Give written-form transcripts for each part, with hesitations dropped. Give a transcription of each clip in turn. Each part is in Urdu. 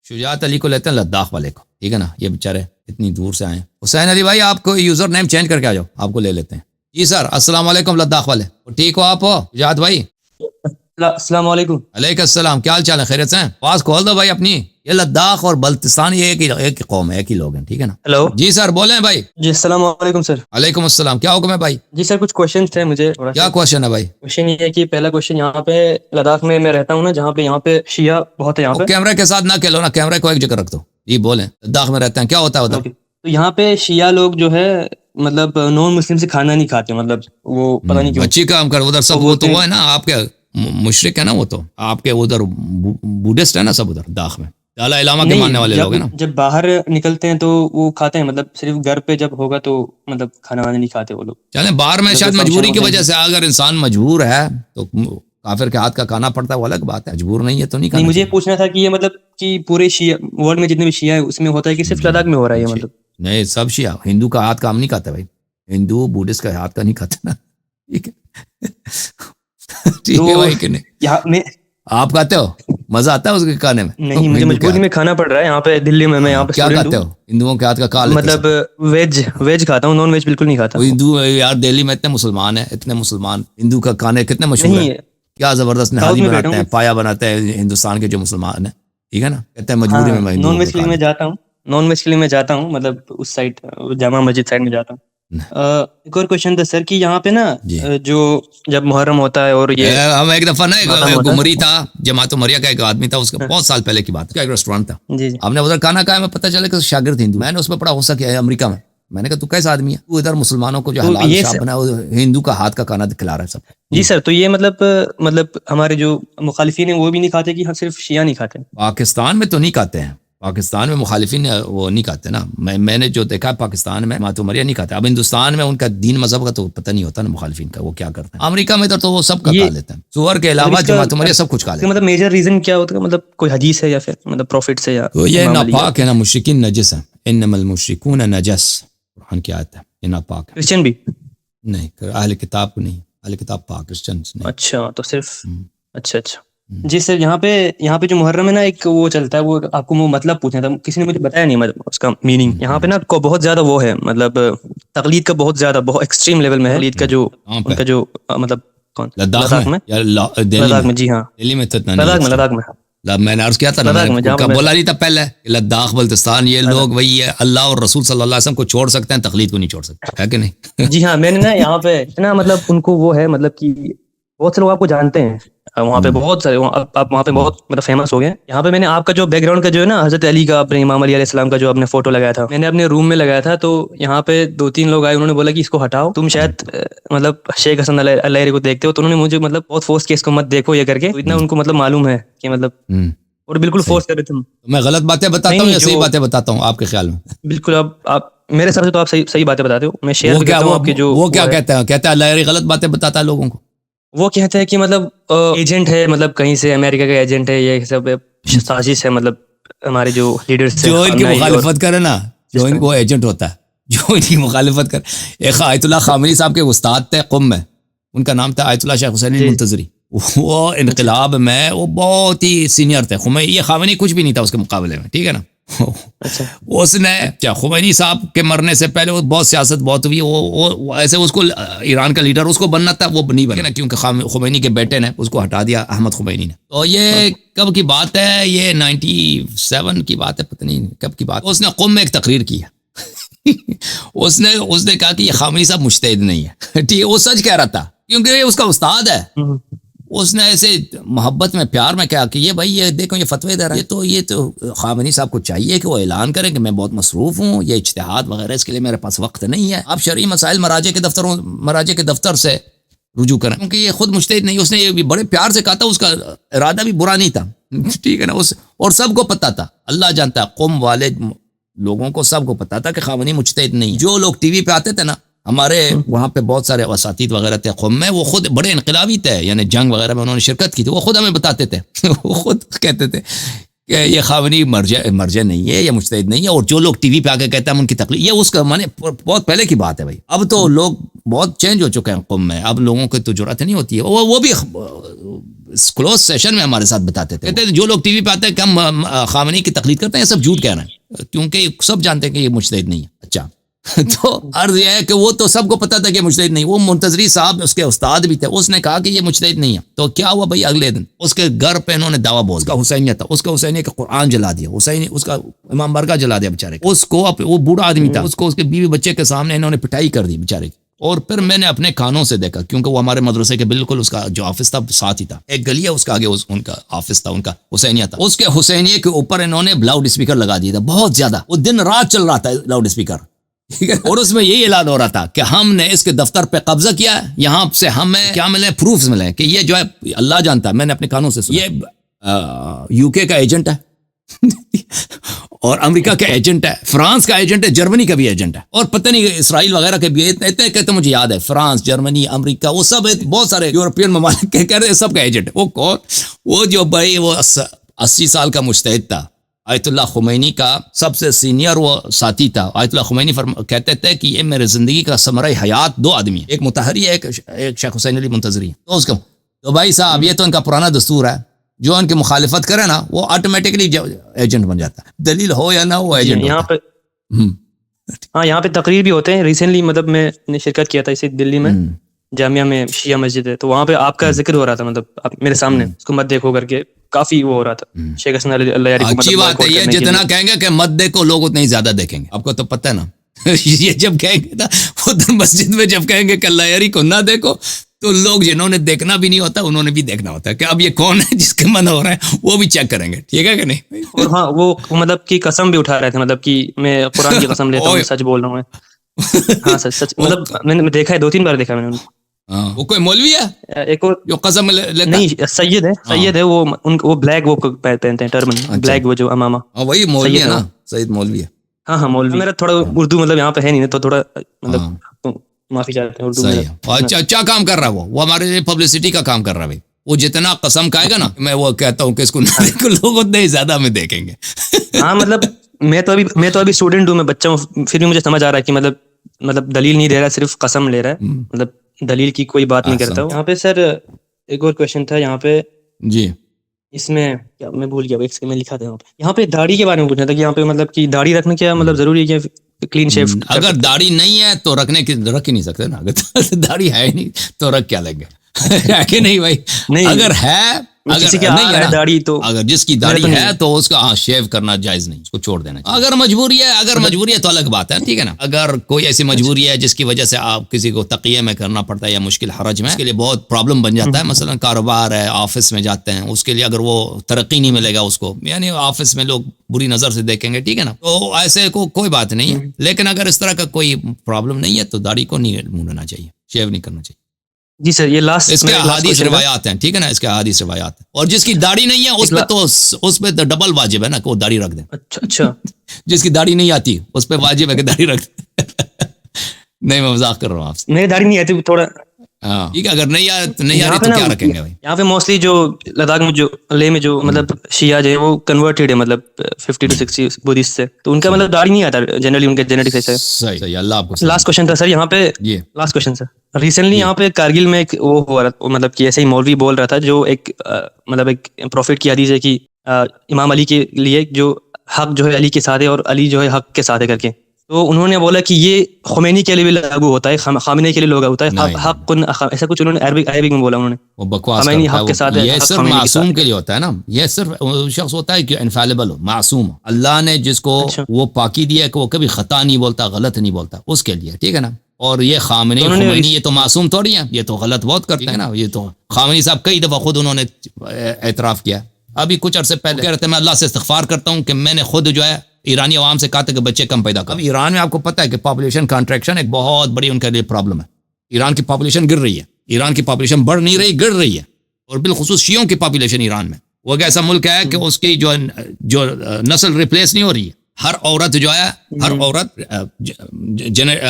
شجاعت علی کو لیتے ہیں لداخ والے کو، ٹھیک ہے نا، یہ بیچارے اتنی دور سے آئے ہیں۔ حسین علی بھائی آپ کو یوزر نیم چینج کر کے آ جاؤ، آپ کو لے لیتے ہیں۔ جی سر السلام علیکم لداخ والے، ٹھیک ہو آپ ہو شجاعت بھائی؟ السلام علیکم۔ علیکم السلام، کیا حال چال ہے، خیریت سے ہیں؟ آواز کھول دو بھائی اپنی۔ یہ لداخ اور بلتستان یہ ایک ہی قوم ہے، ایک ہی لوگ ہیں، ٹھیک ہے نا۔ ہلو جی سر بولیں بھائی۔ جی السلام علیکم سر۔ علیکم السلام، کیا حکم ہے بھائی؟ جی سر کچھ کوشچن تھے مجھے، کیا کوشچن ہے بھائی؟ کوشچن یہ ہے کہ پہلا کوشچن، یہاں پہ لداخ میں میں رہتا ہوں نا، جہاں پہ یہاں پہ شیعہ بہت ہے یہاں پہ۔ کیمرے کے ساتھ نہ کھیلو نا، کیمرے کو ایک جگہ رکھ دو۔ جی بولیں، لداخ میں رہتے ہیں، کیا ہوتا ہے ادھر؟ تو یہاں پہ شیعہ لوگ جو ہے مطلب نان مسلم سے کھانا نہیں کھاتے، مطلب وہ پتہ نہیں کیوں۔ اچھی کام کر، ادھر سب وہ تو وہ ہے نا، آپ کے مشرک ہے نا، وہ تو آپ کے ادھر بوڈھسٹ ہے نا سب ادھر داخ میں، دالا علامہ کے ماننے والے لوگ ہیں نا۔ جب باہر نکلتے ہیں تو وہ کھاتے ہیں، مطلب صرف گھر پہ جب ہوگا تو مطلب کھانا وانا نہیں کھاتے وہ لوگ۔ چلیں باہر میں شاید مجبوری کی وجہ سے، اگر انسان مجبور ہے تو کافر کے ہاتھ کا کھانا پڑتا ہے، وہ الگ بات ہے، مجبور نہیں ہے تو نہیں کھانا۔ نہیں، مجھے پوچھنا تھا کہ یہ مطلب کہ پورے شیعہ ورلڈ میں جتنے بھی شیعہ ہیں اس میں ہوتا ہے کہ صرف لداخ میں ہو رہا ہے یہ مطلب؟ نہیں، سب شیعہ، ہندو کا ہاتھ کا ہم نہیں کھاتے بھائی، ہندو بوڈھسٹ کا ہاتھ کا نہیں کھاتے نا، ٹھیک ہے ٹھیک ہے بھائی کہ نہیں؟ آپ کھاتے ہو؟ مزہ آتا ہے اس کے کھانے میں؟ نہیں، مجھے مجبوری میں کھانا پڑ رہا ہے یہاں پہ دلی میں، میں یہاں پہ کیا کھاتے ہو؟ ہندوؤں کے ہاتھ کا کھا لیتے؟ مطلب ویج کھاتا ہوں، نان ویج بالکل نہیں کھاتا۔ ہندو یار دہلی میں اتنے مسلمان ہیں، اتنے مسلمان، ہندو کا کھانے کتنے مشہور ہیں، کیا زبردست نہاری بناتے ہیں، پایا بناتے ہیں ہندوستان کے جو مسلمان ہیں، ٹھیک ہے نا، کہتے ہیں مجبوری میں نان ویج کے لیے میں جاتا ہوں، نان ویج کے لیے میں جاتا ہوں، مطلب اس سائڈ جامع مسجد سائڈ میں جاتا ہوں۔ ایک اور کوشچن تھا سر کہ یہاں پہ نا جو جب محرم ہوتا ہے اور یہ ہم ایک دفعہ نا گمری تھا، جماعت عمریہ کا ایک آدمی تھا، اس کا بہت سال پہلے کی بات ہے، ایک ریسٹورینٹ تھا، ہم نے ادھر کھانا کھایا، میں پتہ چلا کہ شاگرد ہندو، میں نے اس پہ بڑا غصہ کیا ہے امریکہ میں، میں نے کہا تو کیسا آدمی ہے تو ادھر مسلمانوں کو جو حلال شاب بنا ہندو کا ہاتھ کا کھانا کھلا رہا ہے سب۔ جی سر، تو یہ مطلب ہمارے جو مخالفین ہیں وہ بھی نہیں کھاتے کہ صرف شیعہ نہیں کھاتے؟ پاکستان میں تو نہیں کھاتے ہیں، پاکستان میں مخالفین وہ نہیں کھاتے نا، میں نے جو دیکھا پاکستان میں جماعت عمریہ نہیں کھاتے، اب ہندوستان میں ان کا دین مذہب کا تو پتہ نہیں ہوتا نا مخالفین کا وہ کیا کرتے ہیں، امریکہ میں تو وہ سب کا کھا لیتے ہیں، سور کے علاوہ جماعت عمریہ سب کچھ کھا لیتے ہیں۔ مطلب میجر ریزن کیا ہوتا ہے، مطلب کوئی حدیث ہے یا پھر مطلب پروفٹ سے یا تو یہ ناپاک ہے نا، مشرکین نجس ہیں، انما المشرکون نجس، قرآن کی آیت ہے، یہ ناپاک ہے۔ کرسچن بھی نہیں، اہل کتاب کو نہیں، اہل کتاب پاک، کرسچنز نہیں۔ اچھا تو صرف اچھا جی سر، یہاں پہ جو محرم ہے نا، ایک وہ چلتا ہے، وہ آپ کو وہ مطلب پوچھنا تھا، کسی نے مجھے بتایا نہیں مطلب اس کا میننگ۔ یہاں پہ نا کو بہت زیادہ وہ ہے، مطلب تقلید کا بہت زیادہ بہت ایکسٹریم لیول میں ہے تقلید کا، جو ان کا جو مطلب کون لداخ میں لداخ میں، جی ہاں دہلی میں تو لداخ میں میں نے عرض کیا تھا نا، بولا نہیں تھا پہلے، لداخ بلتستان یہ لوگ وہی ہے، اللہ اور رسول صلی اللہ علیہ وسلم کو چھوڑ سکتے ہیں، تقلید کو نہیں چھوڑ سکتے، ہے کہ نہیں؟ جی ہاں، میں نے نا یہاں پہ نا مطلب ان کو وہ ہے، مطلب کہ بہت سے لوگ آپ کو جانتے ہیں وہاں پہ، بہت سارے آپ وہاں پہ بہت مطلب فیمس ہو گئے یہاں پہ۔ میں نے آپ کا جو بیک گراؤنڈ کا جو ہے نا، حضرت علی کا، اپنے امام علی علیہ السلام کا جو آپ نے فوٹو لگایا تھا، میں نے اپنے روم میں لگایا تھا، تو یہاں پہ 2-3 لوگ آئے، انہوں نے بولا کہ اس کو ہٹاؤ، تم شاید مطلب شیخ حسن اللہ کو دیکھتے ہو، تو انہوں نے مجھے مطلب بہت فورس کیا اس کو مت دیکھو یہ کر کے، اتنا ان کو مطلب معلوم ہے کہ مطلب، اور بالکل فورس کر رہے تھے۔ میں غلط باتیں بتاتا ہوں یا صحیح باتیں بتاتا ہوں آپ کے خیال میں؟ بالکل، آپ میرے حساب سے تو آپ صحیح باتیں بتاتے ہو، میں شیئر کرتا ہوں آپ کے جو وہ کیا کہتا ہے اللہ غلط باتیں بتاتا ہے لوگوں کو، وہ کہتے ہیں کہ مطلب ایجنٹ ہے، مطلب کہیں سے امریکہ کا ایجنٹ ہے، یہ سب سازش ہے، مطلب ہمارے جو لیڈرز جو ان کی مخالفت کرے نا، جو ان کو ایجنٹ ہوتا ہے، جو ان کی مخالفت کرے۔ ایک آیت اللہ خامنی صاحب کے استاد تھے قم میں، ان کا نام تھا آیت اللہ شیخ حسین المنتظری، وہ انقلاب میں وہ بہت ہی سینئر تھے، یہ خامنی کچھ بھی نہیں تھا اس کے مقابلے میں، ٹھیک ہے نا۔ اس نے خمینی صاحب کے مرنے سے پہلے وہ بہت سیاست بہت ہوئی، وہ ایسے اس کو ایران کا لیڈر اس کو بننا تھا، وہ نہیں بنا کیونکہ خمینی کے بیٹے نے اس کو ہٹا دیا، احمد خمینی نے۔ تو یہ کب کی بات ہے، یہ 97 کی بات ہے، پتہ نہیں کب کی بات۔ اس نے قم میں ایک تقریر کی ہے اس نے کہا کہ یہ خامنی صاحب مجتہد نہیں ہے، ٹھیک ہے، وہ سچ کہہ رہا تھا کیونکہ یہ اس کا استاد ہے۔ اس نے ایسے محبت میں پیار میں کہا کہ یہ بھائی یہ دیکھو یہ فتوی دے رہا ہے، یہ تو خامنی صاحب کو چاہیے کہ وہ اعلان کریں کہ میں بہت مصروف ہوں، یہ اجتہاد وغیرہ اس کے لیے میرے پاس وقت نہیں ہے، آپ شرعی مسائل مراجع کے دفتر سے رجوع کریں، کیونکہ یہ خود مجتہد نہیں۔ اس نے یہ بھی بڑے پیار سے کہا تھا، اس کا ارادہ بھی برا نہیں تھا، ٹھیک ہے نا، اور سب کو پتا تھا، اللہ جانتا ہے، قوم والے لوگوں کو سب کو پتا تھا کہ خامنی مجتہد نہیں۔ جو لوگ ٹی وی پہ آتے تھے نا، ہمارے وہاں پہ بہت سارے اساتید وغیرہ تھے قوم میں، وہ خود بڑے انقلابی تھے، یعنی جنگ وغیرہ میں انہوں نے شرکت کی تھی، وہ خود ہمیں بتاتے تھے وہ خود کہتے تھے کہ یہ خامنی مرجع نہیں ہے، یہ مجتہد نہیں ہے، اور جو لوگ ٹی وی پہ آ کے کہتے ہیں ہم ان کی تقلید، یہ اس کا معنی بہت پہلے کی بات ہے بھائی، اب تو لوگ بہت چینج ہو چکے ہیں قوم میں، اب لوگوں کی تو جرأت نہیں ہوتی ہے، وہ بھی کلوز سیشن میں ہمارے ساتھ بتاتے تھے، کہتے ہیں جو لوگ ٹی وی پہ آتے ہیں کہ ہم خامنئی کی تقلید کرتے ہیں، سب جھوٹ کہہ رہے ہیں، کیونکہ سب جانتے ہیں کہ یہ مجتہد نہیں ہے. اچھا تو عرض یہ ہے کہ وہ تو سب کو پتا تھا کہ مجتہد نہیں. وہ منتظری صاحب اس کے استاد بھی تھے، اس نے کہا کہ یہ مجتہد نہیں ہے. تو کیا ہوا بھائی، اگلے دن اس کے گھر پہ انہوں نے دعویٰ بول دیا. اس کا حسینیہ تھا، اس کا حسینیہ کا قرآن جلا دیا، حسینی اس کا امام برگا جلا دیا بیچارے. اس کو وہ بوڑھا آدمی تھا، اس کو اس کے بیوی بچے کے سامنے انہوں نے پٹائی کر دی بیچارے کی. اور پھر میں نے اپنے کانوں سے دیکھا، کیونکہ وہ ہمارے مدرسے کے بالکل اس کا جو آفس تھا ساتھ ہی تھا، ایک گلی ہے اس کا آگے ان کا آفس تھا، ان کا حسینیہ تھا. اس کے حسینیہ کے اوپر انہوں نے لاؤڈ اسپیکر لگا دیا تھا، بہت زیادہ، وہ دن رات چل رہا تھا لاؤڈ اسپیکر، ٹھیک ہے. اور اس میں یہی اعلان ہو رہا تھا کہ ہم نے اس کے دفتر پہ قبضہ کیا ہے، یہاں سے ہمیں کیا ملے، پروفز ملے کہ یہ جو ہے اللہ جانتا ہے. میں نے اپنے کانوں سے سنا. یہ یو کے کا ایجنٹ ہے اور امریکہ کا ایجنٹ ہے، فرانس کا ایجنٹ ہے، جرمنی کا بھی ایجنٹ ہے، اور پتہ نہیں اسرائیل وغیرہ کے بھی. اتنے کہتے مجھے یاد ہے، فرانس، جرمنی، امریکہ، وہ سب بہت سارے یورپین ممالک کہہ رہے ہیں سب کا ایجنٹ ہے. وہ کون؟ وہ جو بھائی وہ 80 سال کا مجتہد تھا، آیت اللہ خمینی کا سب سے سینئر وہ ساتھی تھا. آیت اللہ خمینی کہتے تھے کہ یہ میرے زندگی کا ثمرہ حیات 2 آدمی ہیں، ایک مطہری ہے، ایک شیخ حسین علی منتظری. تو بھائی صاحب یہ تو ان کا پرانا دستور ہے، جو ان کی مخالفت کرے نا وہ آٹومیٹکلی ایجنٹ بن جاتا ہے، دلیل ہو یا نہ ہو ایجنٹ یہاں پہ. ہاں یہاں پہ تقریر بھی ہوتے ہیں. ریسنٹلی مطلب میں نے شرکت کیا تھا اسی دلی میں، جامعہ میں شیعہ مسجد ہے، تو وہاں پہ آپ کا ذکر ہو رہا تھا، مطلب میرے سامنے اس کو مت دیکھو کر کے، کافی وہ ہو رہا تھا. شیخ حسن اللہ یاری کو اچھی بات ہے. یہ جتنا کہیں گے کہ مت دیکھو، لوگ اتنے ہی زیادہ دیکھیں گے. آپ کو تو پتہ ہے نا یہ جب کہیں گے نا ادھر مسجد میں جب کہیں گے کہ اللہ یاری کو نہ دیکھو، تو لوگ جنہوں نے دیکھنا بھی نہیں ہوتا انہوں نے بھی دیکھنا ہوتا ہے کہ اب یہ کون ہے جس کے من ہو رہا ہے، وہ بھی چیک کریں گے، ٹھیک ہے کہ نہیں. اور ہاں وہ مطلب کی قسم بھی اٹھا رہے تھے، مطلب کہ میں قرآن کی قسم لیتا ہوں، سچ بول رہا ہوں میں. ہاں سچ مطلب میں نے دیکھا ہے، 2-3 بار دیکھا میں نے. وہ کوئی مولوی ہے ایک اور جو قسم لیتا؟ نہیں، سید ہے وہ بلیک وہ پہنتے ہیں ٹربن، بلیک وہ جو امامہ، وہی مولوی ہے نا، سید مولوی ہے. ہاں مولوی. میرا تھوڑا اردو مطلب یہاں پہ ہے نہیں، تو تھوڑا مطلب معافی چاہتے ہیں اردو میں. اچھا کام کر رہا ہے وہ ہمارے لیے پبلسٹی کا کام کر رہا ہے. وہ جتنا قسم کھائے گا نا، میں وہ کہتا ہوں کہ اس کو لوگ اتنے ہی زیادہ میں دیکھیں گے. ہاں مطلب میں تو ابھی اسٹوڈنٹ ہوں، میں بچہ ہوں، پھر بھی مجھے سمجھ آ رہا ہے کہ مطلب دلیل نہیں دے رہا، صرف قسم لے رہا ہے، مطلب دلیل کی کوئی بات نہیں کرتا. یہاں پہ سر ایک اور کویشچن تھا یہاں پہ جی، اس میں کیا میں بھول گیا، ایک میں لکھا تھا یہاں پہ داڑھی کے بارے میں پوچھنا تھا کہ یہاں پہ مطلب کہ داڑھی رکھنا کیا مطلب ضروری ہے کہ کلین شیو؟ اگر داڑھی نہیں ہے تو رکھ ہی نہیں سکتے نا. اگر داڑھی ہے نہیں تو رکھ کیا لیں گے، ہے کہ نہیں بھائی؟ اگر ہے، کسی کی نہیں ہے داڑھی، تو اگر جس کی داڑھی ہے تو اس کا شیو کرنا جائز نہیں، اس کو چھوڑ دینا چاہیے. اگر مجبوری ہے تو الگ بات ہے، ٹھیک ہے نا. اگر کوئی ایسی مجبوری ہے جس کی وجہ سے آپ کسی کو تقیہ میں کرنا پڑتا ہے یا مشکل حرج میں، اس کے لیے بہت پرابلم بن جاتا ہے. مثلا کاروبار ہے، آفس میں جاتے ہیں، اس کے لیے اگر وہ ترقی نہیں ملے گا اس کو، یعنی آفس میں لوگ بری نظر سے دیکھیں گے، ٹھیک ہے نا، تو ایسے کوئی بات نہیں ہے. لیکن اگر اس طرح کا کوئی پرابلم نہیں ہے تو داڑھی کو نہیں مونڈنا چاہیے، شیو نہیں کرنا چاہیے. جی سر، یہ لاسٹ اس کے احادیث روایات ہیں، ٹھیک ہے نا، اس کے احادیث روایات ہیں. اور جس کی داڑھی نہیں ہے اس پہ تو ڈبل واجب ہے نا کہ وہ داڑھی رکھ دیں. اچھا جس کی داڑھی نہیں آتی اس پہ واجب ہے کہ داڑھی رکھ دیں. نہیں میں مذاق کر رہا ہوں آپ سے. میری داڑھی نہیں آتی تھوڑا. ہاں ٹھیک ہے، اگر نہیں آ رہی تو کیا رکھیں گے بھائی؟ یہاں پہ موسٹلی جو لداخ میں جو لے میں جو مطلب شیعہ جو ہے وہ کنورٹیڈ ہے، مطلب 50 to 60 بدھسٹ سے، تو ان کا مطلب داڑھی نہیں آتا جنرلی، ان کے جینیٹکس ایسے. صحیح، اللہ آپ کو. لاسٹ کوشچن تھا سر یہاں پہ، لاسٹ کوشچن سر. ریسنٹلی یہاں پہ کارگل میں ایک وہ ہوا رہا، مطلب کہ ایسے ہی مولوی بول رہا تھا، جو ایک مطلب ایک پروفٹ کی حدیث ہے کہ امام علی کے لیے جو حق جو ہے علی کے ساتھ ہے اور علی جو ہے حق کے ساتھ ہے کر کے. تو انہوں نے بولا کہ یہ خمینی کے لیے بھی لاگو ہوتا ہے، خامنئی کے لیے لاگو ہوتا ہے، حق ایسا کچھ انہوں نے عربک میں بولا. انہوں نے وہ بکواس خمینی حق کے ساتھ ہے، یہ صرف معصوم کے لیے ہوتا ہے نا، یہ صرف شخص ہوتا ہے کہ انفالبل ہو، معصوم. اللہ نے جس کو وہ پاکی دیا ہے کہ وہ کبھی خطا نہیں بولتا، غلط نہیں بولتا، اس کے لیے، ٹھیک ہے نا. اور یہ خامنئی خمینی یہ تو معصوم تھوڑی ہیں، یہ تو غلط بہت کرتے ہیں نا. یہ تو خامنئی صاحب کئی دفعہ خود انہوں نے اعتراف کیا. ابھی کچھ عرصے پہلے کہہ رہے تھے میں اللہ سے استغفار کرتا ہوں کہ میں نے خود جو ہے ایرانی عوام سے کہا تھا کہ بچے کم پیدا کرو. اب ایران میں آپ کو پتہ ہے کہ پاپولیشن کنٹریکشن ایک بہت بڑی ان کے لیے پرابلم ہے. ایران کی پاپولیشن گر رہی ہے، ایران کی پاپولیشن بڑھ نہیں رہی، گر رہی ہے. اور بالخصوص شیعوں کی پاپولیشن ایران میں، وہ ایک ایسا ملک ہے کہ اس کی جو نسل ریپلیس نہیں ہو رہی ہے. ہر عورت جو ہے، ہر عورت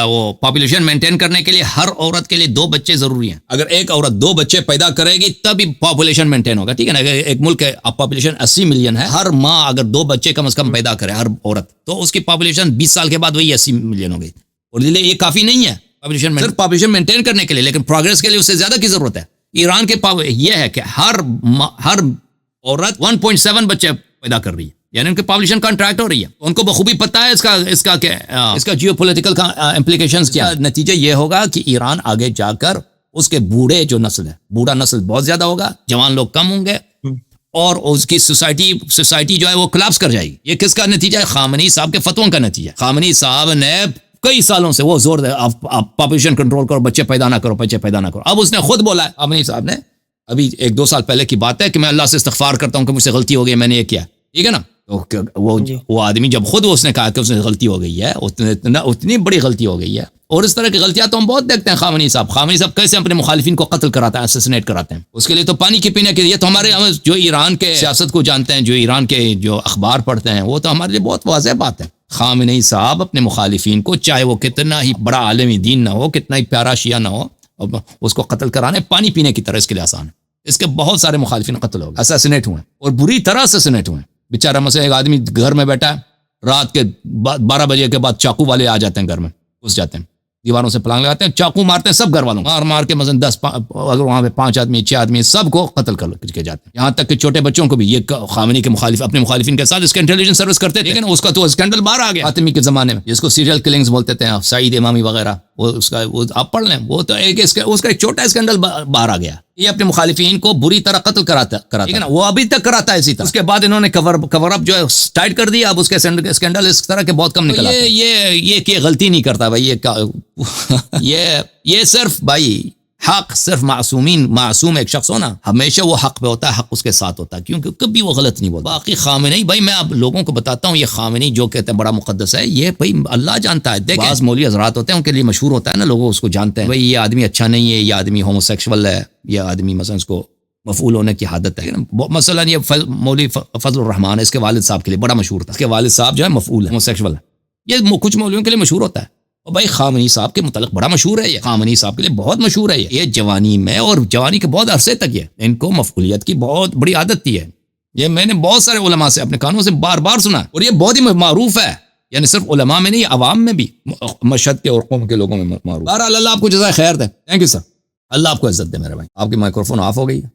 وہ پاپولیشن مینٹین کرنے کے لیے ہر عورت کے لیے 2 بچے ضروری ہیں. اگر ایک عورت 2 بچے پیدا کرے گی تبھی پاپولیشن مینٹین ہوگا، ٹھیک ہے نا. ایک ملک ہے پاپولیشن 80 ملین ہے، ہر ماں اگر 2 بچے کم از کم پیدا کرے ہر عورت، تو اس کی پاپولیشن 20 سال کے بعد وہی 80 ملین ہو گئی. اور یہ کافی نہیں ہے پاپولیشن، صرف پاپولیشن مینٹین کرنے کے لیے، لیکن پروگرس کے لیے اس سے زیادہ کی ضرورت ہے. ایران کے یہ ہے کہ ہر عورت 1.7 بچے پیدا کر رہی ہے، یعنی ان کی پاپولیشن کنٹریکٹ ہو رہی ہے. ان کو بخوبی پتہ ہے اس کا جیو پولیٹیکل کا امپلیکیشنز کیا. نتیجہ یہ ہوگا کہ ایران آگے جا کر اس کے بوڑھے جو نسل ہے، بوڑھا نسل بہت زیادہ ہوگا، جوان لوگ کم ہوں گے، اور اس کی سوسائٹی جو ہے وہ کلپس کر جائے گی. یہ کس کا نتیجہ ہے؟ خامنئی صاحب کے فتووں کا نتیجہ. خامنئی صاحب نے کئی سالوں سے وہ زور دے آپ پاپولیشن کنٹرول کرو، بچے پیدا نہ کرو. اب اس نے خود بولا ہے، خامنئی صاحب نے، ابھی 1-2 سال پہلے کی بات ہے، کہ میں اللہ سے استغفار کرتا ہوں کہ مجھ سے غلطی ہو گئی، میں نے یہ کیا. ٹھیک ہے نا. وہ آدمی جب خود اس نے کہا کہ اس نے غلطی ہو گئی ہے، اتنی بڑی غلطی ہو گئی ہے. اور اس طرح کی غلطیاں تو ہم بہت دیکھتے ہیں. خامنئی صاحب کیسے اپنے مخالفین کو قتل کراتا ہے، اسیسینیٹ کراتے ہیں. اس کے لیے تو پانی کی پینے کے لیے تو ہمارے جو ایران کے سیاست کو جانتے ہیں، جو ایران کے جو اخبار پڑھتے ہیں، وہ تو ہمارے لیے بہت واضح بات ہے. خامنئی صاحب اپنے مخالفین کو، چاہے وہ کتنا ہی بڑا عالمی دین نہ ہو، کتنا ہی پیارا شیعہ نہ ہو، اس کو قتل کرانے پانی پینے کی طرح اس کے لیے آسان ہے. اس کے بہت سارے مخالفین قتل ہو گئے، اسیسینیٹ ہوئے، اور بری طرح اسیسینیٹ ہوئے. بیچارہ مثلا ایک آدمی گھر میں بیٹھا ہے، رات کے 12 بجے کے بعد چاقو والے آ جاتے ہیں گھر میں، گھس جاتے ہیں، دیواروں سے پلانگ لگاتے ہیں، چاقو مارتے ہیں سب گھر والوں، مار کے مثلا 10 اگر وہاں پہ 5 آدمی 6 آدمی سب کو قتل کر کے جاتے ہیں. یہاں تک کہ چھوٹے بچوں کو بھی یہ خامنئی کے مخالف اپنے مخالفین کے ساتھ اس کا انٹیلیجنس سروس کرتے تھے. لیکن اس کا تو اسکینڈل باہر آ گیا فاطمی کے زمانے میں، جس کو سیریل کلنگز بولتے تھے، سعید امامی وغیرہ، وہ آپ پڑھ لیں، وہ تو اس کا ایک چھوٹا اسکینڈل باہر آ گیا. یہ اپنے مخالفین کو بری طرح قتل کراتا ہے نا، وہ ابھی تک کراتا ہے اسی طرح. اس کے بعد انہوں نے کور اپ جو ہے ٹائٹ کر دیا. اب اس کے اسکینڈل اس طرح کے بہت کم نکل آتے ہیں. یہ کہ غلطی نہیں کرتا بھائی، یہ صرف بھائی حق، صرف معصوم ایک شخص ہونا، ہمیشہ وہ حق پہ ہوتا ہے، حق اس کے ساتھ ہوتا ہے، کیونکہ کبھی وہ غلط نہیں بولتا. باقی خامنئی بھائی، میں آپ لوگوں کو بتاتا ہوں، یہ خامنئی جو کہتے ہیں بڑا مقدس ہے، یہ بھائی اللہ جانتا ہے. دیکھیں بعض مولوی حضرات ہوتے ہیں، ان کے لیے مشہور ہوتا ہے نا، لوگ اس کو جانتے ہیں، بھائی یہ آدمی اچھا نہیں ہے، یہ آدمی ہومو سیکشول ہے، یہ آدمی مثلا اس کو مفعول ہونے کی عادت ہے. مثلا یہ مولوی فضل الرحمان ہے، اس کے والد صاحب کے لیے بڑا مشہور تھا، اس کے والد صاحب جو ہے مفعول ہے، ہومو سیکشول ہے. یہ کچھ مولویوں کے لیے مشہور ہوتا ہے. اور بھائی خامنئی صاحب کے متعلق بڑا مشہور ہے، یہ خامنئی صاحب کے لیے بہت مشہور ہے. یہ جوانی میں اور جوانی کے بہت عرصے تک ان کو مفعولیت کی بہت بڑی عادت تھی ہے. یہ میں نے بہت سارے علماء سے اپنے کانوں سے بار بار سنا، اور یہ بہت ہی معروف ہے، یعنی صرف علماء میں نہیں، عوام میں بھی، مشہد کے اور قوم کے لوگوں میں معروف. بہرحال اللہ آپ کو جزائے خیر دے. Thank you sir. اللہ آپ کو عزت دے میرے بھائی. آپ کی مائکروفون آف ہو گئی ہے.